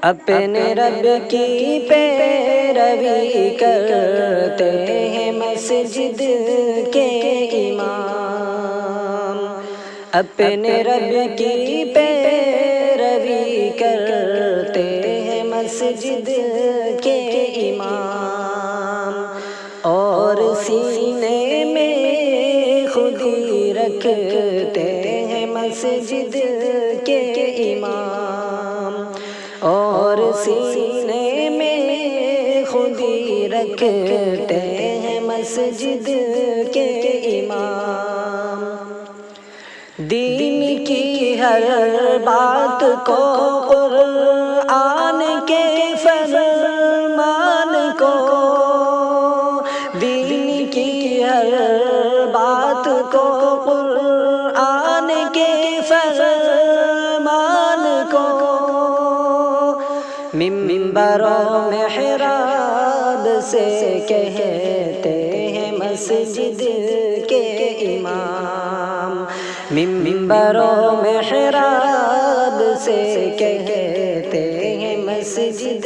اپنے رب کی پیروی کرتے ہیں مسجد کے امام، اپنے رب کی پیروی کرتے ہیں مسجد کے امام، اور سینے میں خودی رکھتے ہیں مسجد کے امام، اور سینے میں خودی رکھتے ہیں مسجد کے امام۔ دین کی ہر بات کو قرآن کے فرمان کو، دین کی ہر بات کو قرآن کے فرمان کو، منبر و محراب سے کہتے ہیں مسجد کے امام، منبر و محراب سے کہتے ہیں مسجد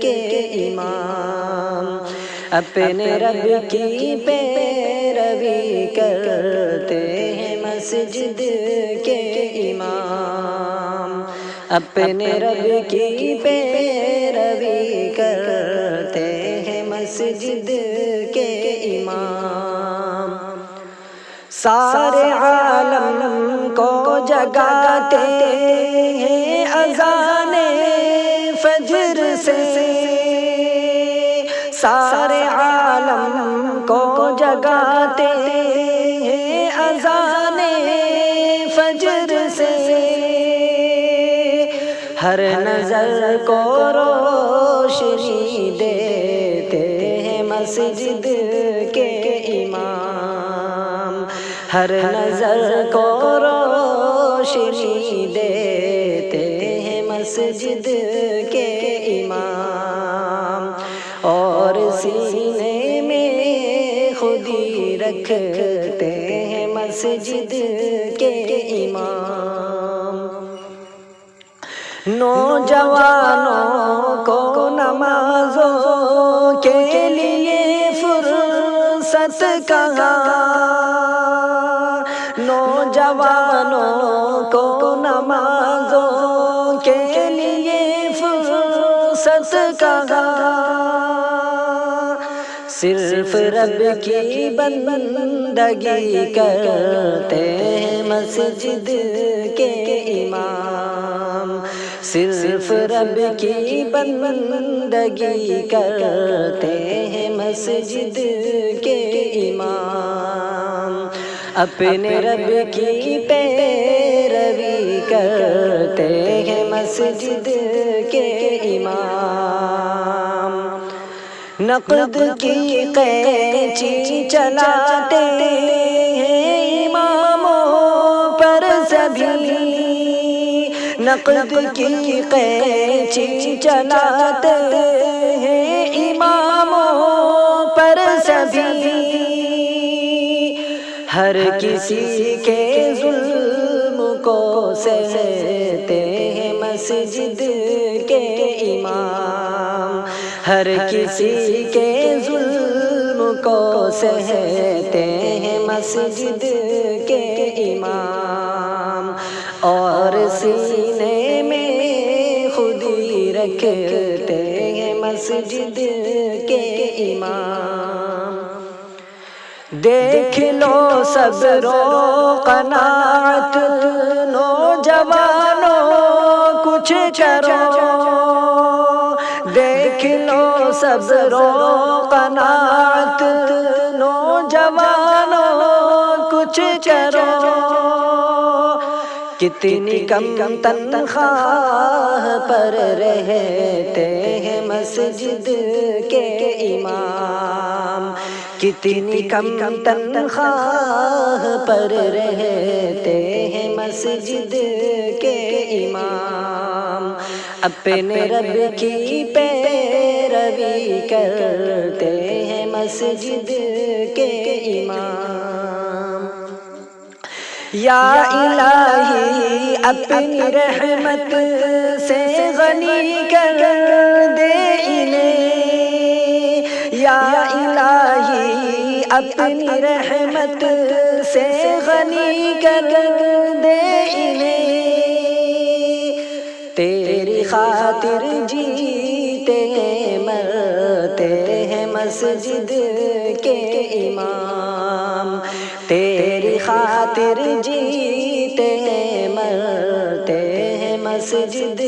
کے امام، اپنے رب کی پیروی کرتے ہیں مسجد کے امام، اپنے رب کی پیروی کرتے ہیں مسجد کے امام۔ سارے عالم کو جگاتے ہیں اذان فجر سے، سارے عالم کو جگاتے ہیں اذان فجر سے، ہر نظر کو روشنی دیتے ہیں مسجد کے امام، ہر نظر کو روشنی دیتے ہیں مسجد کے امام، اور سینے میں خودی رکھتے ہیں مسجد کے امام۔ نوجوانوں کو نمازوں کے لیے فرصت کہاں، نوجوانوں کو نمازوں کے لیے فرصت کہاں، صرف رب کی بندگی کرتے ہیں مسجد کے امام، صرف رب کی بندگی کرتے ہیں مسجد کے امام، اپنے رب کی پیروی کرتے ہیں مسجد کے امام، نقد کی قینچی چلاتے ہیں اماموں پر سبھی، نقد کی قینچی چلاتے ہیں اماموں پر سبھی، ہر کسی کے ظلم کو سہتے ہیں مسجد کے امام، ہر کسی کے ظلم کو سہتے ہیں مسجد کے امام، اور سینے میں خودی رکھتے ہیں مسجد کے امام۔ دیکھ لو صبر و قناعت نوجوانوں کچھ کرو، دیکھ لو صبر و قناعت نوجوانوں کچھ کرو، کتنی کم تنخواہ پر رہتے ہیں مسجد کے امام، کتنی کم تنخواہ پر رہتے ہیں مسجد کے امام، اپنے رب کی پیروی کرتے ہیں مسجد کے امام۔ یا الہی اپنی رحمت سے غنی کر دے انہیں، یا الہی اپنی رحمت سے غنی کر دے انہیں، تیری خاطر جیتے مرتے ہیں مسجد کے امام، تیری خاطر جیتے مرتے ہیں مسجد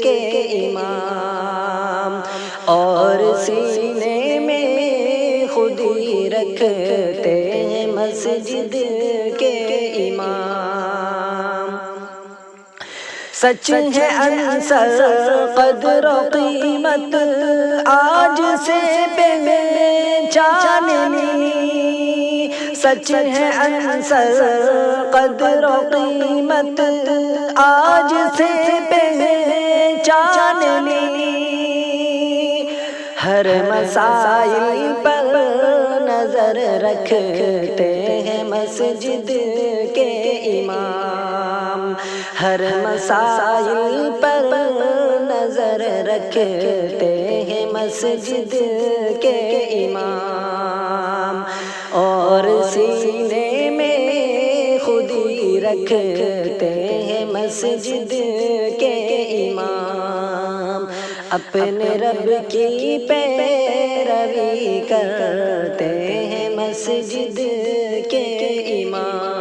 کے امام، اور سینے میں خود ہی رکھتے ہیں مسجد کے امام۔ سچ ہے انصر قدر و قیمت آج سے پہچان لی، سچ ہے انصر قدر و قیمت آج سے پہچان لی، ہر مسائل پر نظر رکھتے ہیں مسجد کے امام، ہر مسائل پر نظر رکھتے ہیں مسجد کے امام، اور سینے میں خود ہی رکھتے ہیں مسجد کے امام، اپنے رب کی پیروی کرتے ہیں مسجد کے امام۔